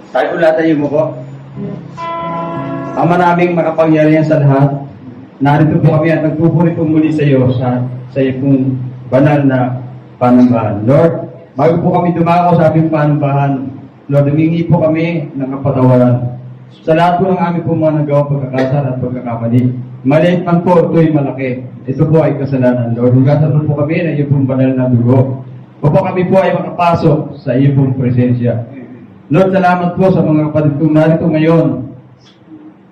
Tayo tayo mo po. Ama naming makapangyarihan sa lahat, narito po kami at nagpupuri po muli sa iyo sa iyo pong banal na panambahan. Lord, bago po kami dumako sa aming panambahan, Lord, humingi po kami ng kapatawaran sa lahat po ng aming po mga nagawang pagkakasal at pagkakamali. Maliit man po, ito'y malaki. Ito po ay kasalanan, Lord. Hugasan po kami na iyo pong banal na dugo. Upang kami po ay makapasok sa iyo pong presensya. Lord, salamat po sa mga kapatid kong narito ngayon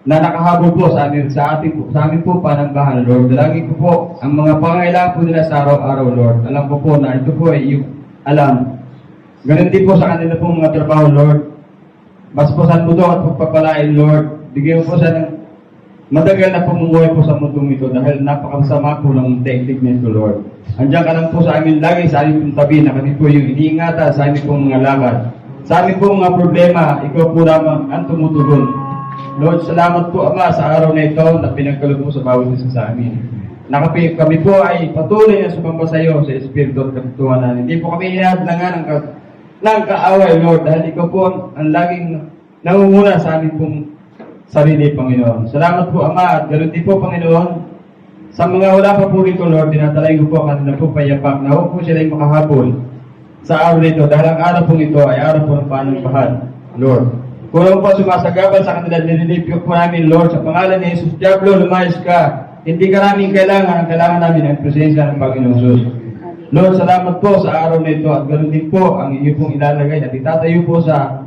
na nakahabol po sa amin po panambahan, Lord. Dalangin ko po ang mga pangailangan po nila sa araw-araw, Lord. Alam ko po na ito po ay iyong alam. Ganun din po sa kanila pong mga trabaho, Lord. Basbasan mo daw at pagpapalain, Lord. Bigyan mo po siya ng matagal na pamumuhay po sa mundong ito dahil napakasama po ng daigdig nito, Lord. Andiyan ka lang po sa amin lagi, sa aming tabi na kami po yung iniingatan sa aming pong mga lakad. Sa aming pong mga problema, ikaw po lamang ang tumutugon. Lord, salamat po, Ama, sa araw na ito na pinagkaloob mo sa bawat isa sa amin. Kami po ay patuloy na sumamba sa iyo sa Espiritu at Katotohanan. Hindi po kami hinahadlangan ng kaaway, Lord, dahil ikaw po ang laging nangunguna sa aming pong sarili, Panginoon. Salamat po, Ama, at ganoon din po, Panginoon, sa mga wala pa po rito, Lord, tinatalay ko po kanila po payapak na huwag po sila yung makahabol sa araw nito dahil ang araw pong ito ay araw po ng panambahan, Lord. Kung ano po sumasagabal sa kanila, nililipyo po namin, Lord, sa pangalan ni Jesus. Diablo, lumayas ka. Hindi ka namin kailangan, ang kailangan namin ang presensya ng Panginoon Jesus. Lord, salamat po sa araw na ito at ganoon din po ang iyo pong ilalagay at itatayo po sa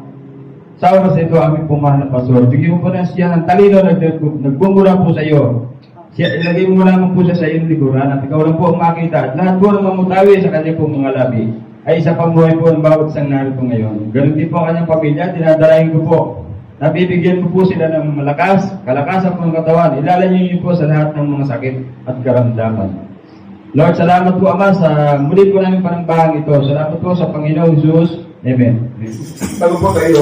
oras ito aming pumahal na pastor. Bigyan mo po na siya ng talino na nagbumula po sa iyo. Ilagay mo lamang po siya sa iyong likuran at ikaw lang po ang makita at lahat po ng mamutawi sa kanya pong mga labi ay sa pamuhay po ng bawat isang narito ngayon. Ganun din po ang kanyang pamilya, dinadalahin ko po. Nabibigyan ko po sila ng kalakasan po ng katawan. Ilalayo niyo po sa lahat ng mga sakit at karamdaman. Lord, salamat po, Ama, sa muli po namin panambahan ito. Salamat po sa Panginoong Jesus. Amen. Bago po kayo